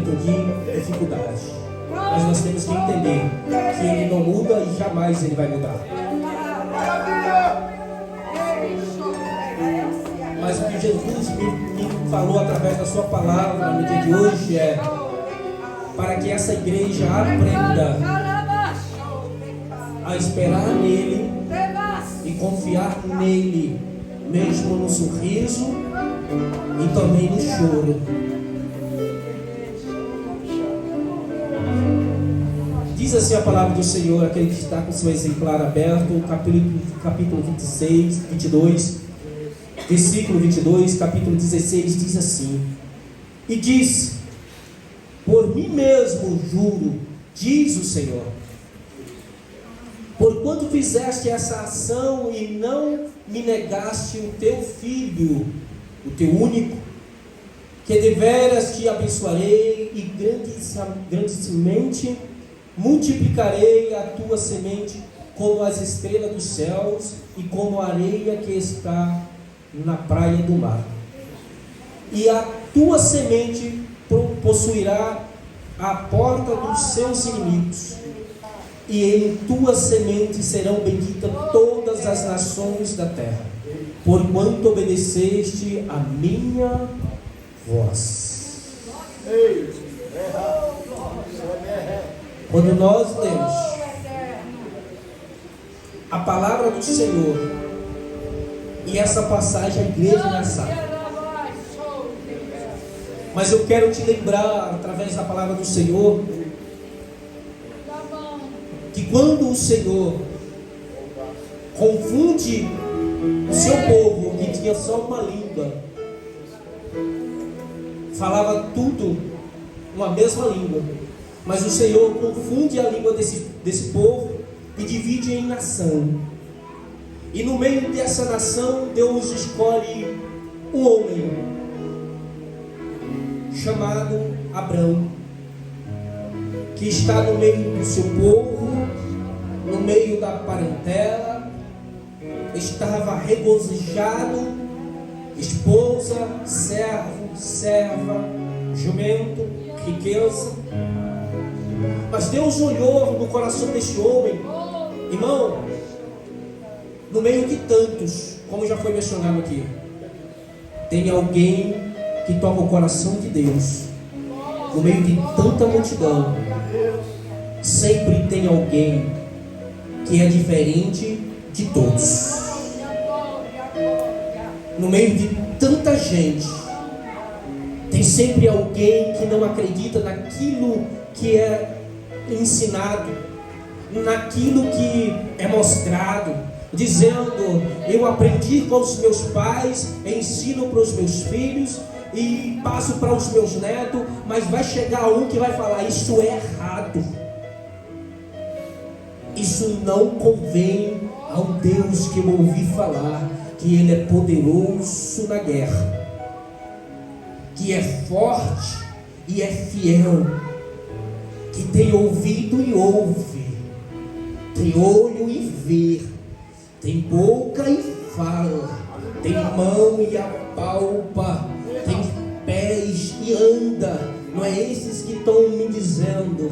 momento de dificuldade. Mas nós temos que entender que Ele não muda e jamais Ele vai mudar. Mas o que Jesus me falou através da sua palavra no dia de hoje é para que essa igreja aprenda a esperar nele e confiar nele, mesmo no sorriso e também no choro. Diz assim a palavra do Senhor, aquele que está com seu exemplar aberto, capítulo 26, 22, versículo 22, capítulo 16, diz assim: e diz: por mim mesmo juro, diz o Senhor, porquanto fizeste essa ação e não me negaste o teu filho, o teu único, que deveras te abençoarei e grandemente multiplicarei a tua semente como as estrelas dos céus e como a areia que está na praia do mar. E a tua semente possuirá a porta dos seus inimigos, e em tua semente serão benditas todas as nações da terra, porquanto obedeceste a minha voz. Quando nós lemos a palavra do Senhor, e essa passagem a igreja já sabe, mas eu quero te lembrar, através da palavra do Senhor, que quando o Senhor confunde o seu povo, que tinha só uma língua, falava tudo uma mesma língua, mas o Senhor confunde a língua desse povo e divide em nação. E no meio dessa nação, Deus escolhe um homem chamado Abrão, que está no meio do seu povo, no meio da parentela, estava regozijado, esposa, servo, serva, jumento, riqueza. Mas Deus olhou no coração deste homem, irmão, no meio de tantos, como já foi mencionado aqui, tem alguém que toca o coração de Deus. No meio de tanta multidão, sempre tem alguém que é diferente de todos. No meio de tanta gente, tem sempre alguém que não acredita naquilo que é ensinado, naquilo que é mostrado, dizendo: eu aprendi com os meus pais, ensino para os meus filhos e passo para os meus netos, mas vai chegar um que vai falar: isso é errado, isso não convém ao Deus que eu ouvi falar, que Ele é poderoso na guerra, que é forte e é fiel, que tem ouvido e ouve, tem olho e vê, tem boca e fala, tem mão e apalpa, tem pés e anda. Não é esses que estão me dizendo,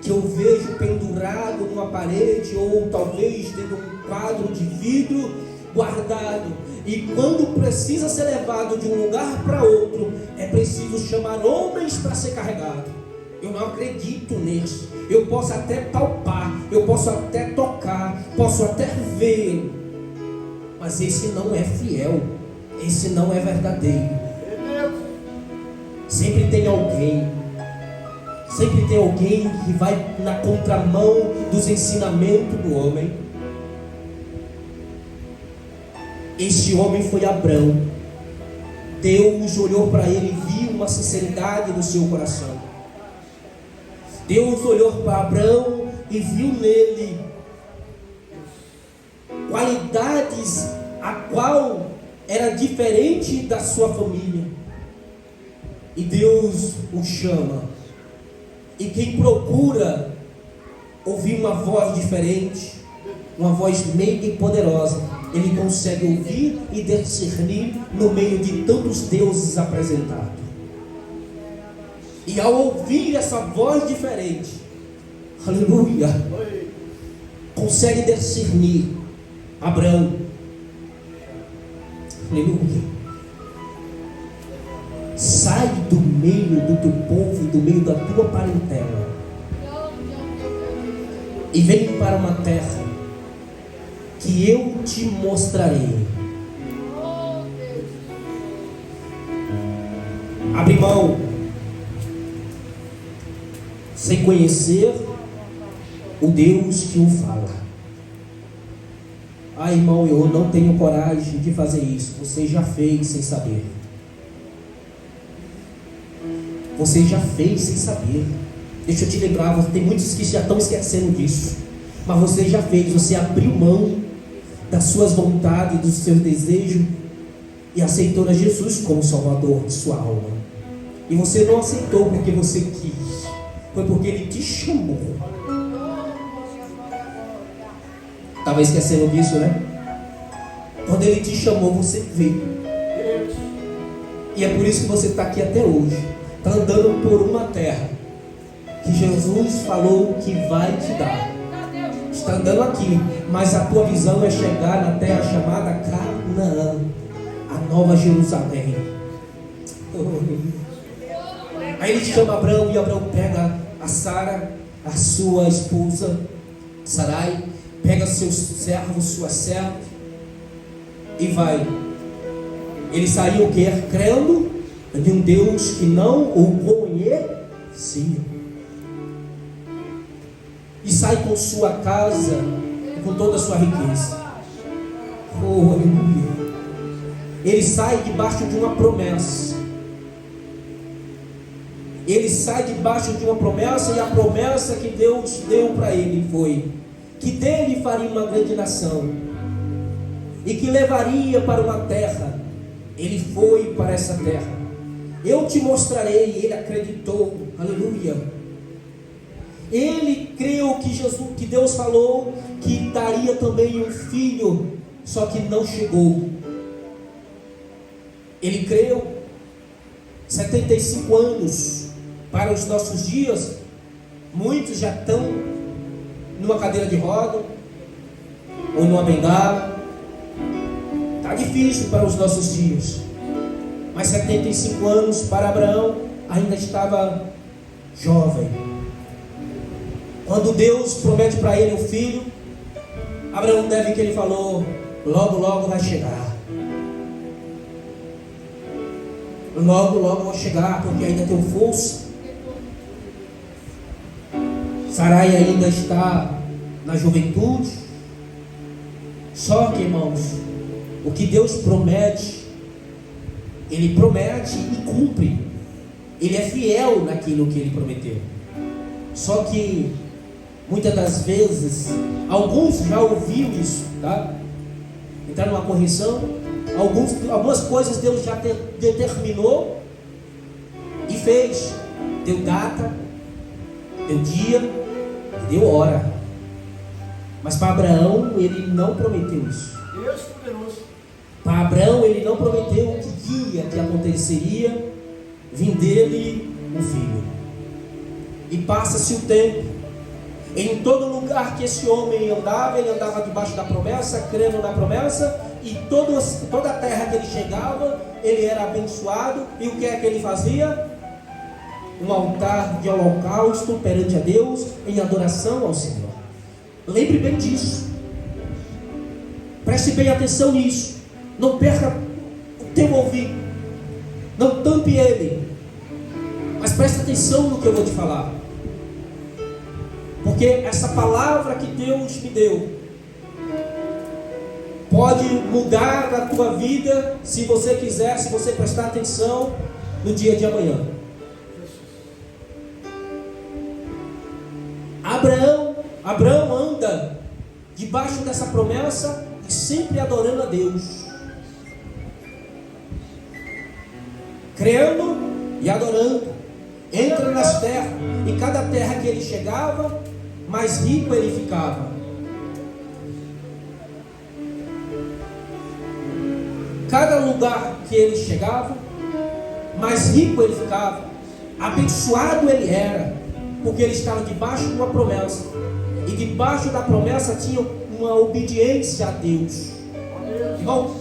que eu vejo pendurado numa parede, ou talvez dentro de um quadro de vidro guardado, e quando precisa ser levado de um lugar para outro, é preciso chamar homens para ser carregado. Eu não acredito nisso. Eu posso até palpar, eu posso até tocar, posso até ver, mas esse não é fiel, esse não é verdadeiro. Sempre tem alguém que vai na contramão dos ensinamentos do homem. Este homem foi Abrão. Deus olhou para ele e viu uma sinceridade no seu coração. Deus olhou para Abrão e viu nele qualidades a qual era diferente da sua família. E Deus o chama. E quem procura ouvir uma voz diferente, uma voz meiga e poderosa, ele consegue ouvir e discernir no meio de tantos deuses apresentados. E ao ouvir essa voz diferente, aleluia, consegue discernir Abraão. Aleluia. Sai do meio do teu povo, do meio da tua parentela, e vem para uma terra que eu te mostrarei. Abre mão, sem conhecer o Deus que o fala. Ah, irmão, eu não tenho coragem de fazer isso. Você já fez sem saber. Você já fez sem saber. Deixa eu te lembrar, tem muitos que já estão esquecendo disso. Mas você já fez, você abriu mão das suas vontades, dos seus desejos, e aceitou a Jesus como Salvador de sua alma. E você não aceitou porque você quis, foi porque Ele te chamou. Estava esquecendo disso, né? Quando Ele te chamou, você veio. E é por isso que você está aqui até hoje. Está andando por uma terra que Jesus falou que vai te dar. Está andando aqui, mas a tua visão é chegar na terra chamada Canaã, a nova Jerusalém. Aí Ele chama Abraão, e Abraão pega a Sara, a sua esposa Sarai, pega seus servos, sua serva, e vai. Ele saiu crendo de um Deus que não o conhecia. E sai com sua casa e com toda a sua riqueza. Oh, aleluia. Ele sai debaixo de uma promessa. Ele sai debaixo de uma promessa, e a promessa que Deus deu para ele foi que dele faria uma grande nação e que levaria para uma terra. Ele foi para essa terra. Eu te mostrarei. Ele acreditou. Aleluia. Ele creu que Deus falou que daria também um filho, só que não chegou. Ele creu. 75 anos para os nossos dias, muitos já estão numa cadeira de roda ou numa bengala. Está difícil para os nossos dias. Mas 75 anos para Abraão ainda estava jovem. Quando Deus promete para ele o filho, Abraão deve que ele falou: logo, logo vai chegar. Logo, logo vou chegar, porque ainda tenho força. Sarai ainda está na juventude. Só que, irmãos, o que Deus promete, Ele promete e cumpre. Ele é fiel naquilo que Ele prometeu. Só que muitas das vezes, alguns já ouviram isso, tá? Entrar numa correção. Algumas coisas Deus já determinou e fez. Deu data, deu dia e deu hora. Mas para Abraão ele não prometeu isso. Deus poderoso. Para Abraão ele não prometeu o que dia que aconteceria vir dele um filho. E passa-se o tempo. Em todo lugar que esse homem andava, ele andava debaixo da promessa, crendo na promessa, e toda a terra que ele chegava, ele era abençoado. E o que é que ele fazia? Um altar de holocausto perante a Deus, em adoração ao Senhor. Lembre bem disso. Preste bem atenção nisso. Não perca o teu ouvido. Não tampe ele. Mas preste atenção no que eu vou te falar. Porque essa palavra que Deus me deu pode mudar a tua vida, se você quiser, se você prestar atenção no dia de amanhã. Abraão anda debaixo dessa promessa e sempre adorando a Deus, crendo e adorando. Entra nas terras, e cada terra que ele chegava, mais rico ele ficava. Cada lugar que ele chegava, mais rico ele ficava. Abençoado ele era, porque ele estava debaixo de uma promessa. E debaixo da promessa tinha uma obediência a Deus. Irmão,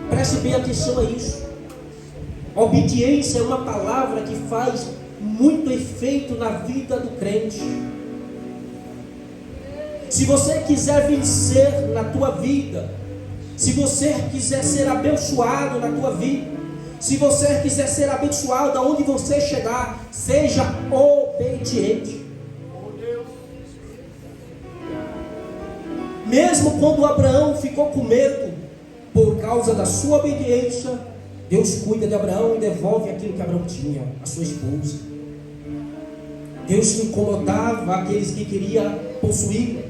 preste bem atenção a isso. Obediência é uma palavra que faz muito efeito na vida do crente. Se você quiser vencer na tua vida, se você quiser ser abençoado na tua vida, se você quiser ser abençoado aonde você chegar, seja obediente. Mesmo quando Abraão ficou com medo, por causa da sua obediência, Deus cuida de Abraão e devolve aquilo que Abraão tinha, a sua esposa. Deus incomodava aqueles que queriam possuir.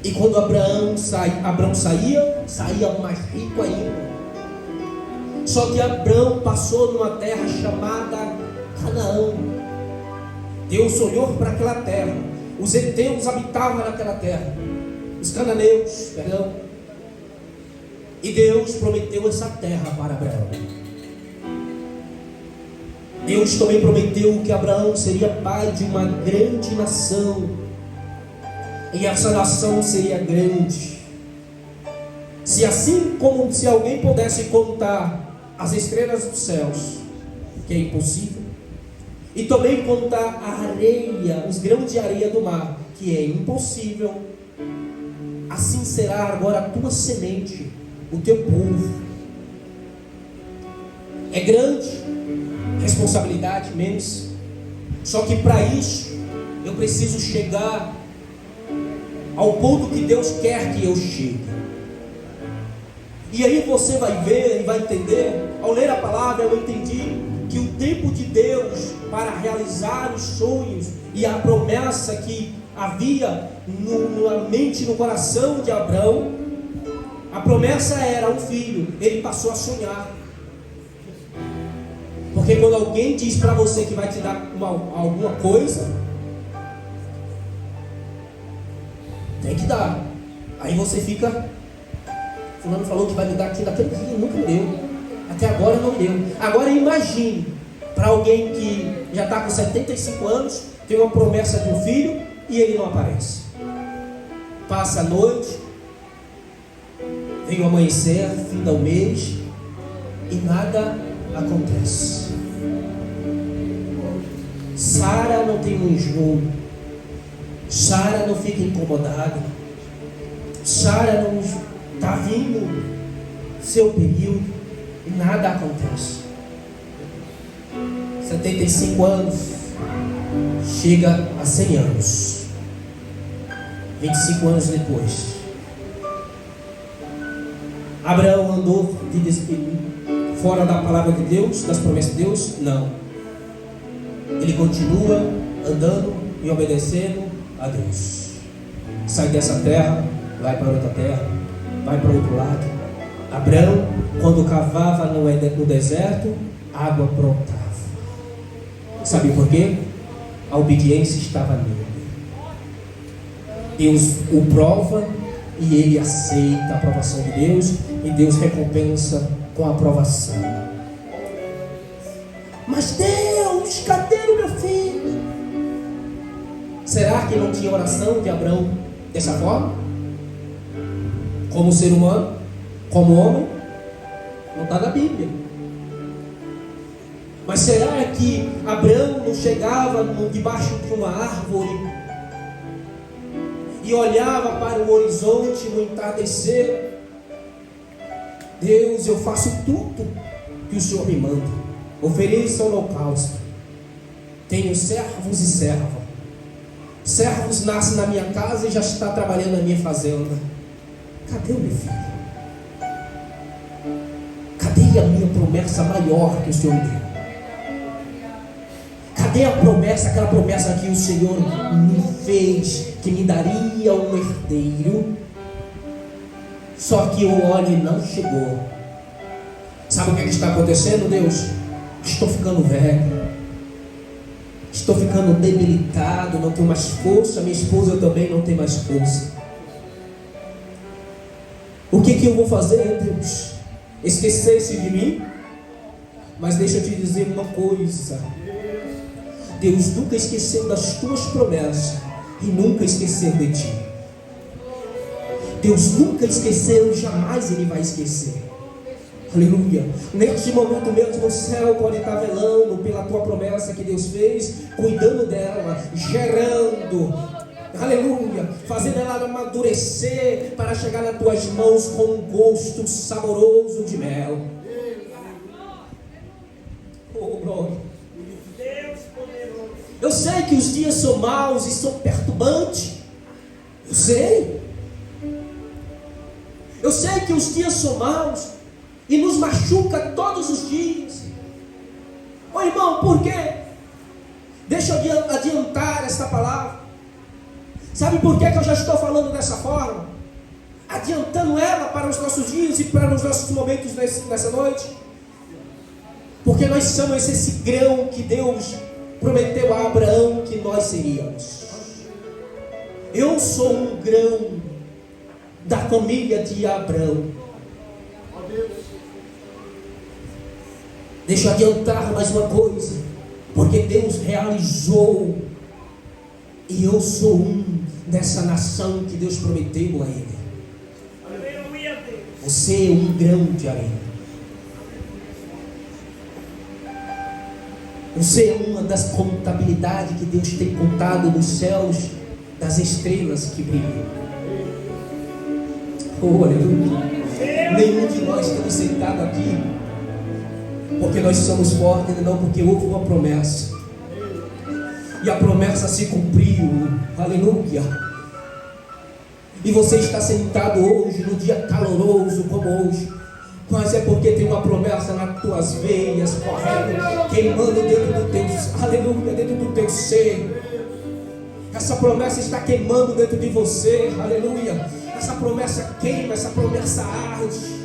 E quando Abraão saía mais rico ainda. Só que Abraão passou numa terra chamada Canaã. Deus olhou para aquela terra. Os heteus habitavam naquela terra. Os cananeus, perdão. E Deus prometeu essa terra para Abraão. Deus também prometeu que Abraão seria pai de uma grande nação. E essa nação seria grande. Se assim como se alguém pudesse contar as estrelas dos céus, que é impossível, e também contar a areia, os grãos de areia do mar, que é impossível, assim será agora a tua semente, o teu povo. É grande, responsabilidade imensa. Só que para isso eu preciso chegar ao ponto que Deus quer que eu chegue. E aí você vai ver e vai entender. Ao ler a palavra eu entendi que o tempo de Deus para realizar os sonhos e a promessa que havia na mente, no coração de Abraão, a promessa era um filho. Ele passou a sonhar. Porque quando alguém diz para você que vai te dar alguma coisa, tem que dar. Aí você fica, fulano falou que vai me dar aquilo naquele dia, nunca me deu. Até agora não me deu. Agora imagine para alguém que já está com 75 anos, tem uma promessa de um filho e ele não aparece. Passa a noite, vem o amanhecer, fim do mês e nada acontece. Sara não tem um enjoo. Sara não fica incomodada. Sara não está vindo seu período e nada acontece. 75 anos chega a 100 anos. 25 anos depois, Abraão andou fora da palavra de Deus, das promessas de Deus? Não. Ele continua andando e obedecendo a Deus. Sai dessa terra, vai para outra terra, vai para outro lado. Abraão, quando cavava no deserto, água brotava. Sabe por quê? A obediência estava nele. Deus o prova e ele aceita a aprovação de Deus, e Deus recompensa com a aprovação. Mas Deus, cadê o meu filho? Será que não tinha oração de Abraão dessa forma? Como ser humano? Como homem? Não está na Bíblia. Mas será que Abraão não chegava debaixo de uma árvore e olhava para o horizonte no entardecer? Deus, eu faço tudo que o Senhor me manda. Ofereça o holocausto. Tenho servos e servas. Servos nascem na minha casa e já está trabalhando na minha fazenda. Cadê o meu filho? Cadê a minha promessa maior que o Senhor deu? Cadê a promessa, aquela promessa que o Senhor me fez, que me daria um herdeiro? Só que o óleo não chegou. Sabe o que está acontecendo, Deus? Estou ficando velho. Estou ficando debilitado, não tenho mais força. Minha esposa também não tem mais força. O que eu vou fazer, Deus? Esquecer-se de mim? Mas deixa eu te dizer uma coisa: Deus nunca esqueceu das tuas promessas e nunca esqueceu de ti. Deus nunca esqueceu e jamais Ele vai esquecer. Aleluia. Neste momento mesmo o céu pode estar velando pela tua promessa que Deus fez, cuidando dela, gerando, aleluia, fazendo ela amadurecer para chegar nas tuas mãos com um gosto saboroso de mel. Oh, glória. Eu sei que os dias são maus e são perturbantes. Eu sei que os dias são maus e nos machuca todos os dias. Ô irmão, por quê? Deixa eu adiantar esta palavra. Sabe por que eu já estou falando dessa forma? Adiantando ela para os nossos dias e para os nossos momentos nessa noite. Porque nós somos esse grão que Deus prometeu a Abraão que nós seríamos. Eu sou um grão da família de Abraão. Deixa eu adiantar mais uma coisa, porque Deus realizou, e eu sou um dessa nação que Deus prometeu a Ele. Você é um grão de areia. Você é uma das contabilidades que Deus tem contado nos céus, das estrelas que brilham. Oh, aleluia. Nenhum de nós estamos sentados aqui porque nós somos fortes, não, porque houve uma promessa. E a promessa se cumpriu. Aleluia. E você está sentado hoje, no dia caloroso como hoje, mas é porque tem uma promessa nas tuas veias, correndo, queimando dentro do teu, aleluia, dentro do teu ser. Essa promessa está queimando dentro de você, aleluia. Essa promessa queima, essa promessa arde.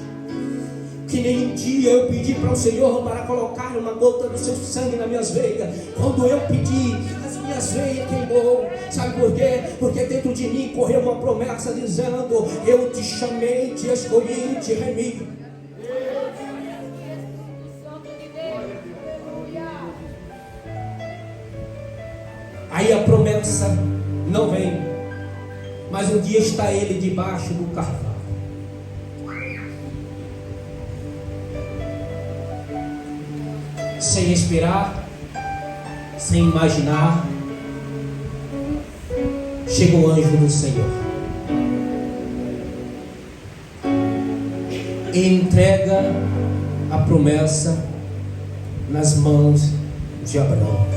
Que nem um dia eu pedi para o Senhor para colocar uma gota do seu sangue nas minhas veias. Quando eu pedi, as minhas veias queimou. Sabe por quê? Porque dentro de mim correu uma promessa dizendo: eu te chamei, te escolhi, te remi. Aí a promessa não vem, mas um dia está ele debaixo do carvalho, sem esperar, sem imaginar, chega o anjo do Senhor e entrega a promessa nas mãos de Abraão.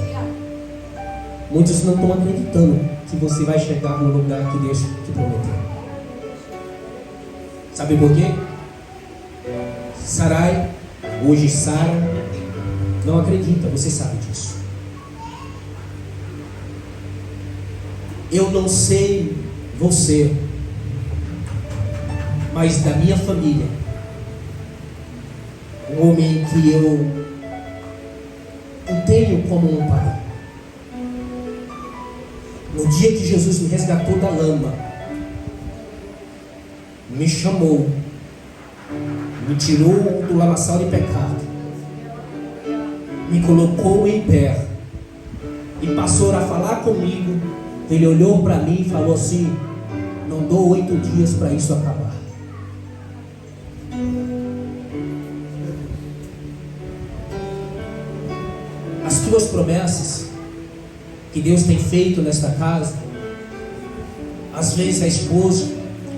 Muitos não estão acreditando que você vai chegar no lugar que Deus te prometeu. Sabe por quê? Sarai, hoje Sara, não acredita, você sabe disso. Eu não sei você, mas da minha família, um homem que eu tenho como um pai. No dia que Jesus me resgatou da lama, me chamou, me tirou do lamaçal de pecado, me colocou em pé e passou a falar comigo. Ele olhou para mim e falou assim: não dou 8 dias para isso acabar. As tuas promessas que Deus tem feito nesta casa, às vezes a esposa,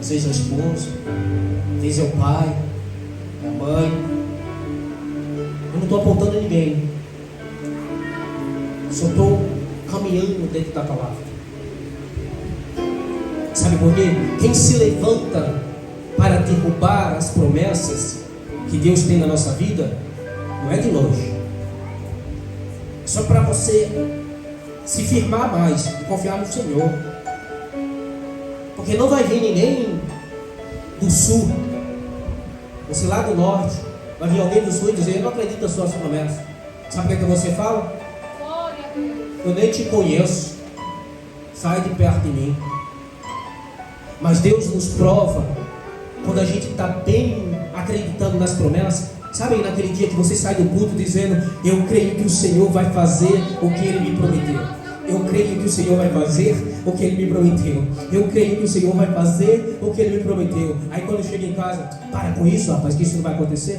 às vezes é o pai, a mãe. Eu não estou apontando a ninguém, só estou caminhando dentro da palavra. Sabe por quê? Quem se levanta para derrubar as promessas que Deus tem na nossa vida, não é de longe. Só para você se firmar mais e confiar no Senhor. Porque não vai vir ninguém do sul, você lá do norte, vai vir alguém do sul e dizer: eu não acredito nas suas promessas. Sabe o que você fala? Eu nem te conheço, sai de perto de mim. Mas Deus nos prova quando a gente está bem acreditando nas promessas. Sabe, naquele dia que você sai do culto dizendo: eu creio que o Senhor vai fazer o que Ele me prometeu. Eu creio que o Senhor vai fazer o que Ele me prometeu. Eu creio que o Senhor vai fazer o que Ele me prometeu. Aí quando chega em casa: para com isso, rapaz, que isso não vai acontecer.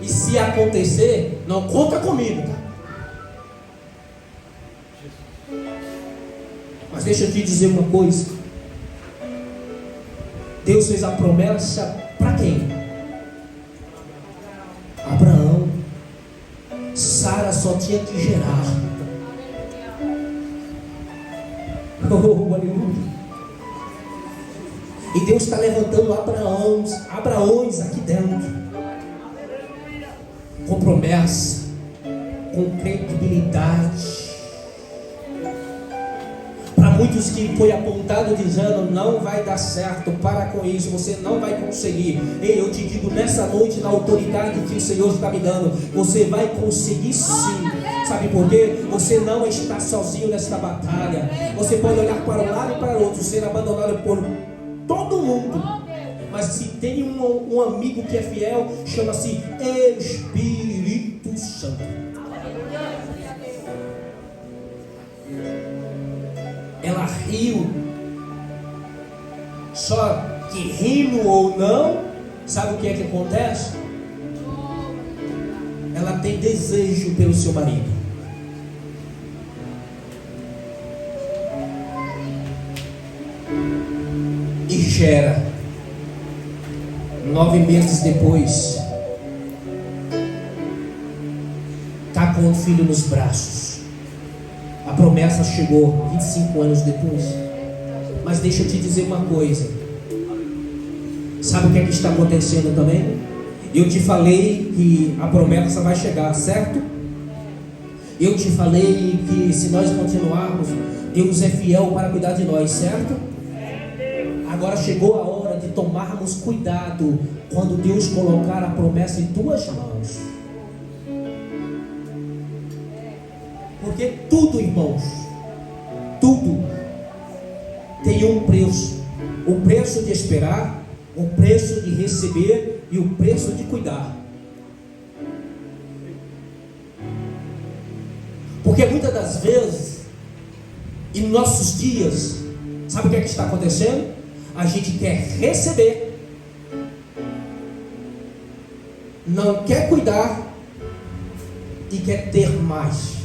E se acontecer, não conta comigo, tá? Mas deixa eu te dizer uma coisa. Deus fez a promessa para quem? Abraão. Sara só tinha que gerar. Oh, aleluia. E Deus está levantando Abraões aqui dentro, com promessa, com credibilidade. Para muitos que foi apontado dizendo: não vai dar certo, para com isso, você não vai conseguir. Ei, eu te digo nessa noite, na autoridade que o Senhor está me dando, você vai conseguir sim. Sabe por quê? Você não está sozinho nesta batalha. Você pode olhar para um lado e para o outro, ser abandonado por todo mundo, mas se tem um amigo que é fiel, chama-se Espírito Santo. Ela riu. Só que rindo ou não, sabe o que é que acontece? Ela tem desejo pelo seu marido. E gera. 9 meses depois, está com o filho nos braços. A promessa chegou 25 anos depois. Mas deixa eu te dizer uma coisa. Sabe o que é que está acontecendo também? Eu te falei que a promessa vai chegar, certo? Eu te falei que se nós continuarmos, Deus é fiel para cuidar de nós, certo? Agora chegou a hora de tomarmos cuidado quando Deus colocar a promessa em tuas mãos. Porque tudo, irmãos, tudo tem um preço. O preço de esperar, o preço de receber e o preço de cuidar. Porque muitas das vezes, em nossos dias, sabe o que é que está acontecendo? A gente quer receber, não quer cuidar e quer ter mais.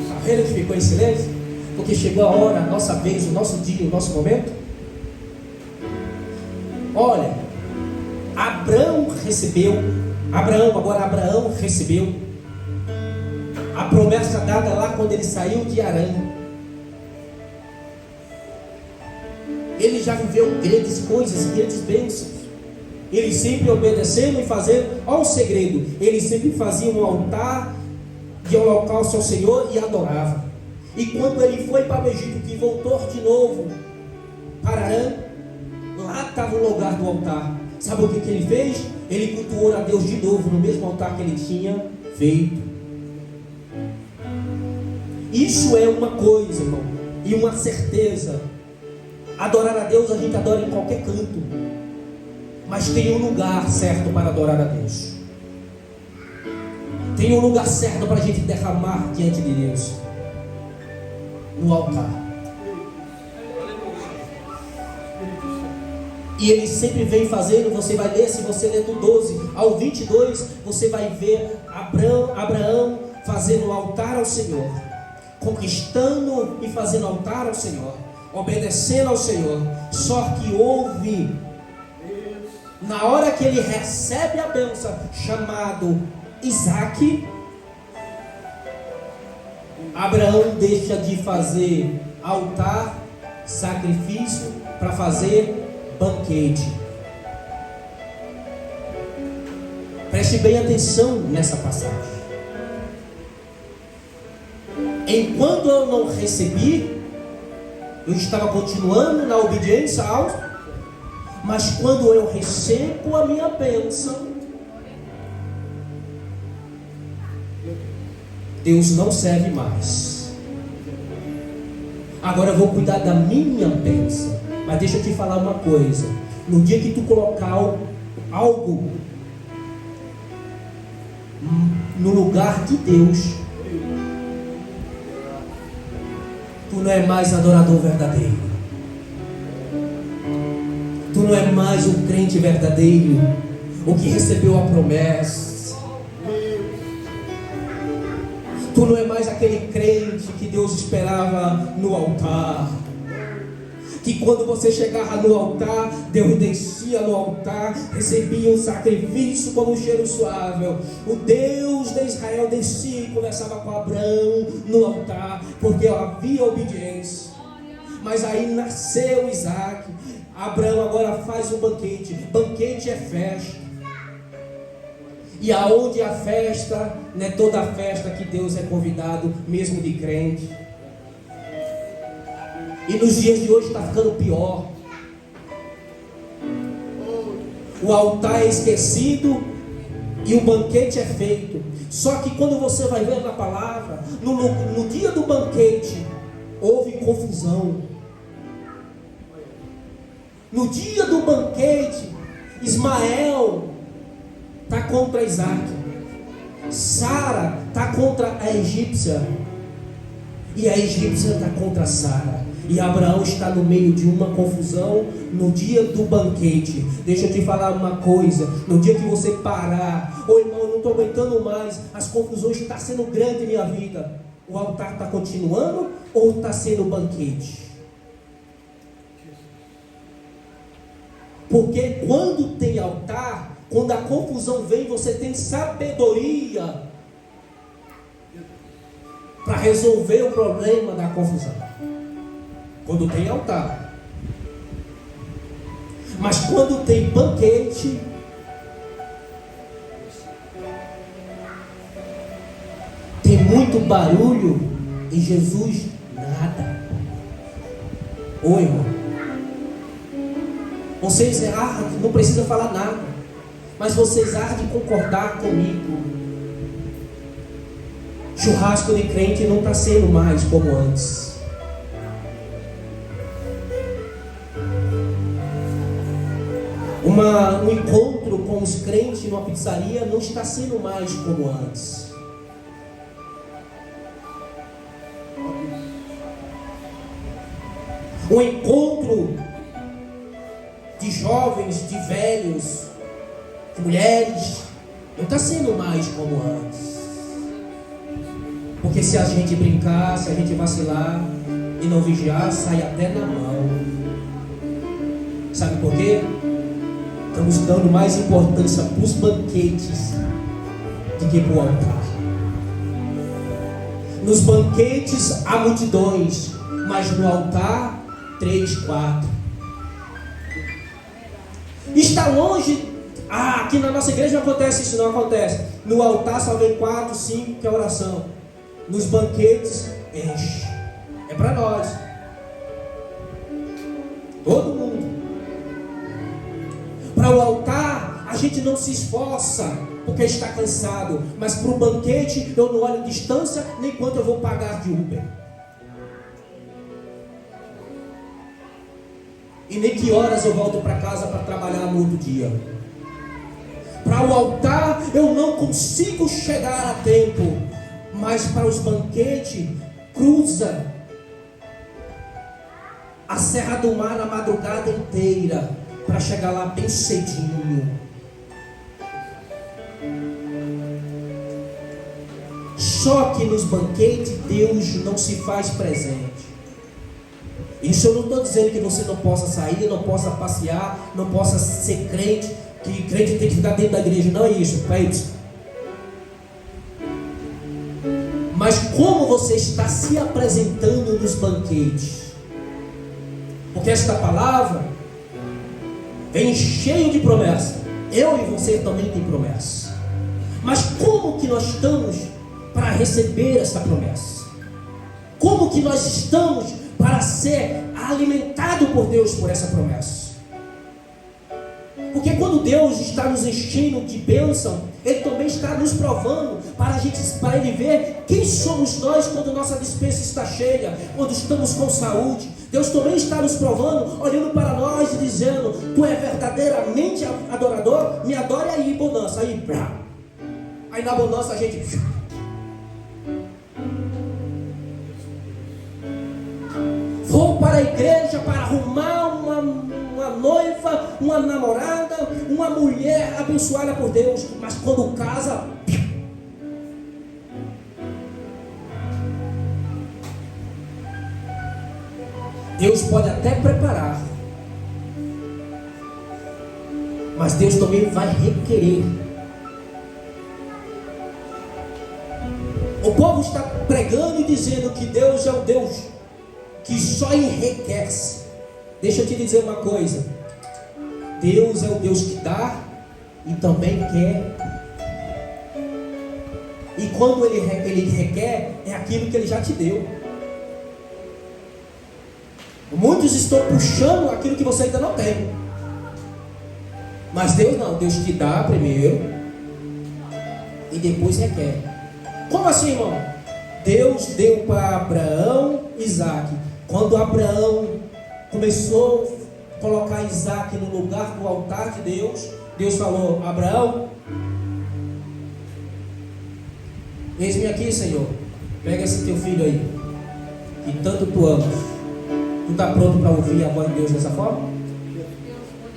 Está vendo que ficou em silêncio? Porque chegou a hora, a nossa vez, o nosso dia, o nosso momento. Olha, Abraão recebeu a promessa dada lá quando ele saiu de Harã. Ele já viveu grandes coisas, grandes bênçãos. Ele sempre obedecendo e fazendo. Olha o segredo: ele sempre fazia um altar de holocausto ao Senhor e adorava. E quando ele foi para o Egito, que voltou de novo para Harã, lá estava o lugar do altar. Sabe o que ele fez? Ele cultuou a Deus de novo no mesmo altar que ele tinha feito. Isso é uma coisa, irmão, e uma certeza. Adorar a Deus a gente adora em qualquer canto, mas tem um lugar certo para adorar a Deus. Tem um lugar certo para a gente derramar diante de Deus: no altar. E ele sempre vem fazendo. Você vai ler, se você ler do 12 ao 22, você vai ver Abraão fazendo altar ao Senhor, conquistando e fazendo altar ao Senhor, obedecendo ao Senhor. Só que houve, na hora que ele recebe a bênção, chamado Isaac, Abraão deixa de fazer altar, sacrifício, para fazer banquete. Preste bem atenção nessa passagem. Enquanto eu não recebi, eu estava continuando na obediência ao. Mas quando eu recebo a minha bênção, Deus não serve mais. Agora eu vou cuidar da minha bênção. Mas deixa eu te falar uma coisa. No dia que tu colocar algo no lugar de Deus, tu não é mais adorador verdadeiro. Tu não é mais um crente verdadeiro, o que recebeu a promessa. Tu não é mais aquele crente que Deus esperava no altar. Que quando você chegava no altar, Deus descia no altar, recebia um sacrifício como um cheiro suave. O Deus de Israel descia e conversava com Abraão no altar, porque havia obediência. Mas aí nasceu Isaac. Abraão agora faz um banquete. Banquete é festa. E aonde a festa, não é toda a festa que Deus é convidado, mesmo de crente. E nos dias de hoje está ficando pior. O altar é esquecido e o banquete é feito. Só que quando você vai ver na palavra, no dia do banquete, houve confusão. No dia do banquete, Ismael está contra Isaac. Sara está contra a egípcia. E a egípcia está contra Sara. E Abraão está no meio de uma confusão no dia do banquete. Deixa eu te falar uma coisa. No dia que você parar, irmão, eu não estou aguentando mais, as confusões estão sendo grandes em minha vida. O altar está continuando ou está sendo banquete? Porque quando tem altar, quando a confusão vem, você tem sabedoria para resolver o problema da confusão. Quando tem altar. Mas quando tem banquete, tem muito barulho e Jesus nada. Oi, irmão. Vocês ardem, não precisa falar nada, mas vocês ardem de concordar comigo. Churrasco de crente não está sendo mais como antes. Um encontro com os crentes numa pizzaria não está sendo mais como antes. Um encontro de jovens, de velhos, de mulheres, não está sendo mais como antes. Porque se a gente brincar, se a gente vacilar e não vigiar, sai até na mão. Sabe por quê? Estamos dando mais importância para os banquetes do que para o altar. Nos banquetes há multidões, mas no altar 3, 4. Está longe. Aqui na nossa igreja não acontece isso, não acontece. No altar só vem 4, 5 que é oração. Nos banquetes enche. É para nós. Todo mundo. Para o altar a gente não se esforça porque está cansado. Mas para o banquete eu não olho distância nem quanto eu vou pagar de Uber. E nem que horas eu volto para casa para trabalhar no outro dia. Para o altar eu não consigo chegar a tempo. Mas para os banquetes, cruza a Serra do Mar na madrugada inteira para chegar lá bem cedinho. Só que nos banquetes Deus não se faz presente. Isso eu não estou dizendo que você não possa sair, não possa passear, não possa ser crente, que crente tem que ficar dentro da igreja. Não é isso, crente. Mas como você está se apresentando nos banquetes? Porque esta palavra vem cheio de promessa. Eu e você também tem promessa. Mas como que nós estamos para receber essa promessa? Como que nós estamos para ser alimentado por Deus por essa promessa? Porque quando Deus está nos enchendo de bênção, Ele também está nos provando para Ele ver quem somos nós quando nossa despensa está cheia, quando estamos com saúde. Deus também está nos provando, olhando para nós e dizendo: tu é verdadeiramente adorador? Me adore aí, bonança. Aí na bonança a gente... Vou para a igreja para arrumar uma noiva, uma namorada, uma mulher abençoada por Deus, mas quando casa, Deus pode até preparar, mas Deus também vai requerer. O povo está pregando e dizendo que Deus é o Deus que só enriquece. Deixa eu te dizer uma coisa: Deus é o Deus que dá e também quer. E quando Ele requer, é aquilo que Ele já te deu. Muitos estão puxando aquilo que você ainda não tem. Mas Deus não, Deus te dá primeiro e depois requer. Como assim, irmão? Deus deu para Abraão Isaac. Quando Abraão começou a colocar Isaac no lugar do altar de Deus, Deus falou: Abraão, eis-me aqui, Senhor. Pega esse teu filho aí, que tanto tu amas. Tu está pronto para ouvir a voz de Deus dessa forma?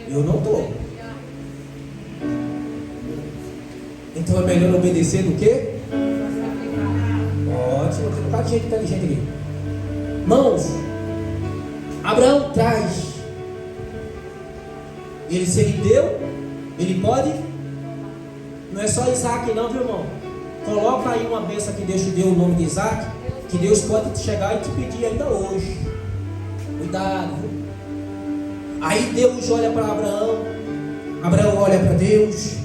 Eu não estou. Então é melhor obedecer do que? Ótimo, tem um bocado de gente inteligente aqui. Mãos, Abraão traz. Ele, se ele deu, ele pode. Não é só Isaac não, viu, irmão? Coloca aí uma bênção que Deus te deu, o nome de Isaac, que Deus pode chegar e te pedir ainda hoje. Cuidado, viu? Aí Deus olha para Abraão, Abraão olha para Deus.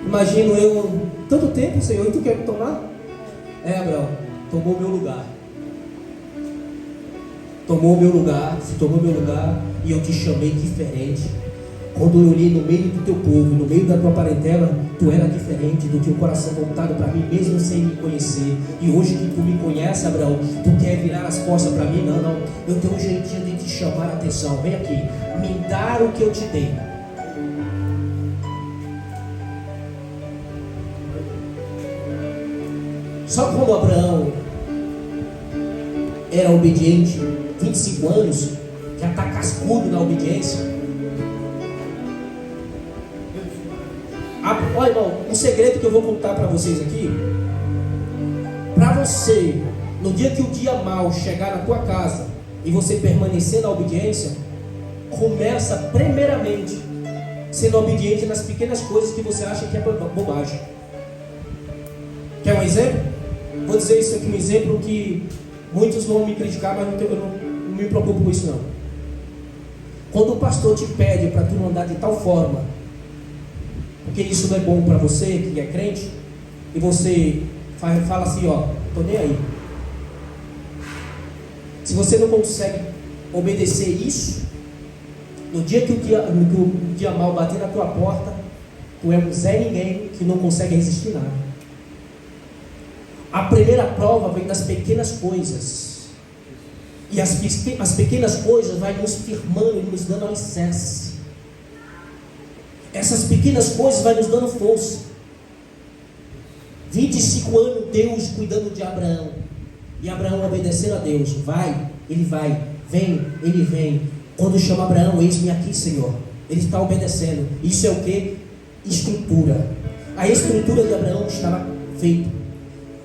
Imagino eu, tanto tempo, Senhor, e tu quer me tomar? Abraão, tomou o meu lugar. Tomou o meu lugar, tomou meu lugar, e eu te chamei diferente. Quando eu olhei no meio do teu povo, no meio da tua parentela, tu era diferente, do teu coração voltado para mim, mesmo sem me conhecer. E hoje que tu me conhece, Abraão, tu quer virar as costas para mim? Não, não. Eu tenho um jeitinho de te chamar a atenção. Vem aqui, me dar o que eu te dei. Só quando Abraão era obediente, 25 anos, já está cascudo na obediência. Olha, irmão, um segredo que eu vou contar para vocês aqui. Para você, no dia que o dia mau chegar na tua casa e você permanecer na obediência, começa primeiramente sendo obediente nas pequenas coisas que você acha que é bobagem. Quer um exemplo? Vou dizer isso aqui, um exemplo que muitos vão me criticar, mas eu não me preocupo com isso não. Quando o pastor te pede para tu não andar de tal forma, porque isso não é bom para você que é crente, e você fala assim, ó, tô nem aí. Se você não consegue obedecer isso, no dia que o dia mal bater na tua porta, tu é um Zé Ninguém que não consegue resistir nada. A primeira prova vem das pequenas coisas, e as pequenas coisas vai nos firmando e nos dando alicerce. Essas pequenas coisas vai nos dando força. 25 anos Deus cuidando de Abraão, e Abraão obedecendo a Deus. Vai, ele vai, vem, ele vem. Quando chama Abraão, eis-me aqui, Senhor, ele está obedecendo. Isso é o que? Estrutura. A estrutura de Abraão estava feita.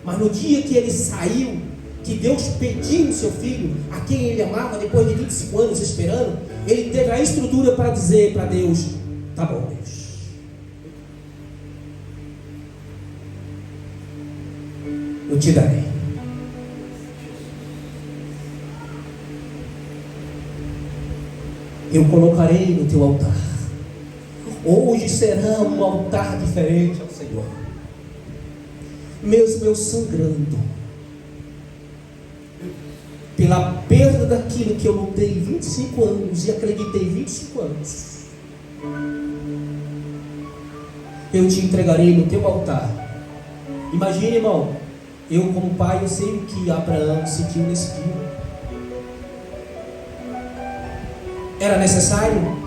Mas no dia que ele saiu, que Deus pediu o seu filho, a quem ele amava, depois de 25 anos esperando, ele teve a estrutura para dizer para Deus: tá bom, Deus, eu te darei. Eu colocarei no teu altar. Hoje será um altar diferente ao Senhor. Mesmo eu sangrando, pela perda daquilo que eu lutei 25 anos e acreditei 25 anos, eu te entregarei no teu altar. Imagine, irmão, eu como pai, eu sei o que Abraão sentiu nesse dia. Era necessário?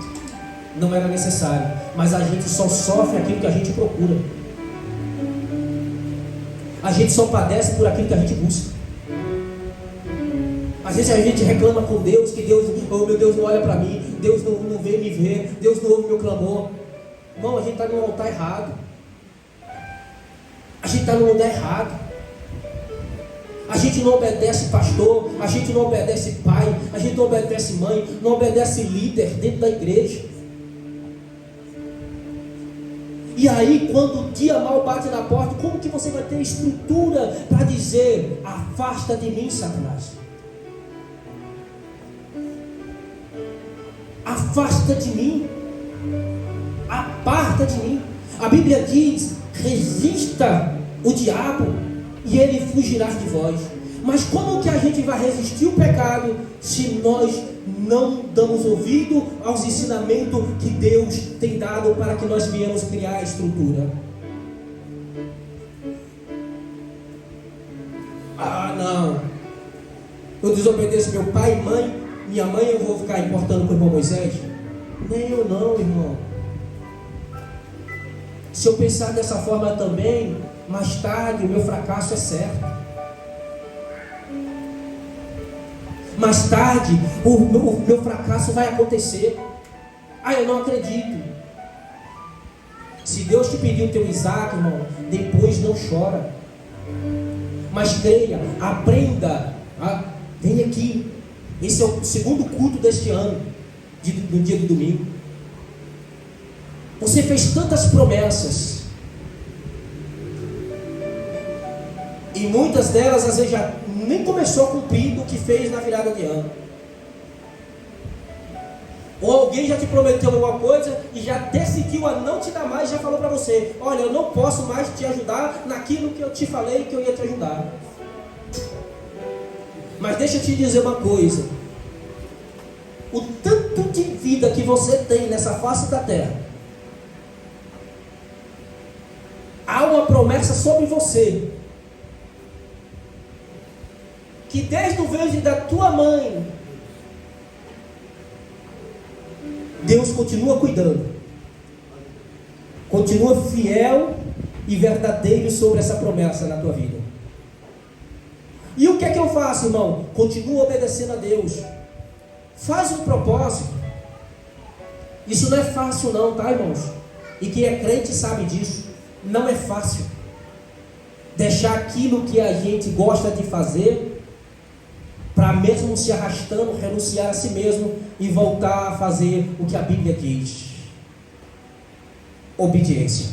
Não era necessário, mas a gente só sofre aquilo que a gente procura. A gente só padece por aquilo que a gente busca. Às vezes a gente reclama com Deus, que Deus, oh meu Deus, não olha para mim, Deus não vem me ver, Deus não ouve meu clamor. Irmão, a gente está no altar errado. A gente está no lugar errado. A gente não obedece pastor, a gente não obedece pai, a gente não obedece mãe, não obedece líder dentro da igreja. E aí, quando o dia mal bate na porta, como que você vai ter estrutura para dizer: afasta de mim, Satanás? Afasta de mim, aparta de mim. A Bíblia diz: resista o diabo e ele fugirá de vós. Mas como que a gente vai resistir o pecado se nós não damos ouvido aos ensinamentos que Deus tem dado para que nós viemos criar a estrutura? Ah, não, eu desobedeço meu pai e mãe, minha mãe, eu vou ficar importando com o irmão Moisés? Nem eu não, irmão. Se eu pensar dessa forma também, mais tarde o meu fracasso é certo. Mais tarde o meu fracasso vai acontecer. Ah, eu não acredito. Se Deus te pediu o teu Isaac, irmão, depois não chora, mas creia, aprenda. Vem aqui. Esse é o segundo culto deste ano, no dia do domingo. Você fez tantas promessas, e muitas delas às vezes já nem começou a cumprir o que fez na virada de ano. Ou alguém já te prometeu alguma coisa e já decidiu a não te dar mais, já falou para você: olha, eu não posso mais te ajudar naquilo que eu te falei que eu ia te ajudar. Mas deixa eu te dizer uma coisa: o tanto de vida que você tem nessa face da terra, há uma promessa sobre você, que desde o ventre da tua mãe, Deus continua cuidando, continua fiel e verdadeiro sobre essa promessa na tua vida. E o que é que eu faço, irmão? Continua obedecendo a Deus. Faz um propósito. Isso não é fácil não, tá, irmãos? E quem é crente sabe disso. Não é fácil deixar aquilo que a gente gosta de fazer, para mesmo se arrastando, renunciar a si mesmo e voltar a fazer o que a Bíblia diz. Obediência.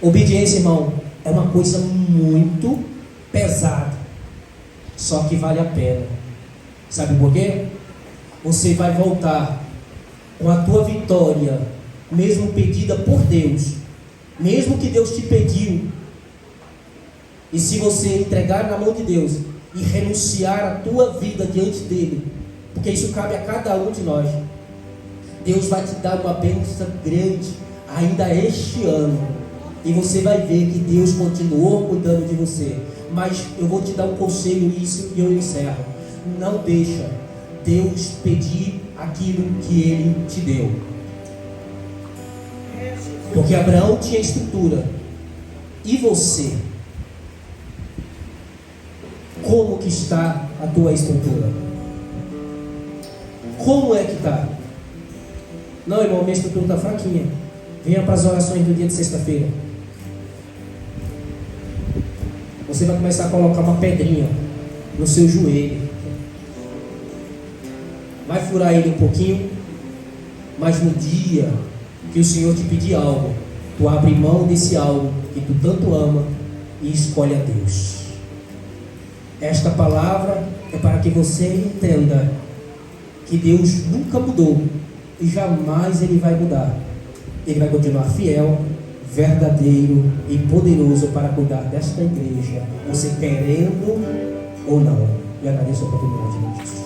Obediência, irmão, é uma coisa muito pesada, só que vale a pena. Sabe por quê? Você vai voltar com a tua vitória, mesmo pedida por Deus, mesmo que Deus te pediu. E se você entregar na mão de Deus e renunciar a tua vida diante dele, porque isso cabe a cada um de nós, Deus vai te dar uma bênção grande ainda este ano. E você vai ver que Deus continuou cuidando de você. Mas eu vou te dar um conselho, isso, e eu encerro. Não deixa Deus pedir aquilo que Ele te deu. Porque Abraão tinha estrutura. E você? Como que está a tua estrutura? Como é que está? Não, irmão, minha estrutura está fraquinha. Venha para as orações do dia de sexta-feira. Você vai começar a colocar uma pedrinha no seu joelho. Vai furar ele um pouquinho, mas no dia que o Senhor te pedir algo, tu abre mão desse algo que tu tanto ama e escolhe a Deus. Esta palavra é para que você entenda que Deus nunca mudou e jamais Ele vai mudar. Ele vai continuar fiel verdadeiro e poderoso para cuidar desta igreja, você querendo ou não. E agradeço a oportunidade de Jesus.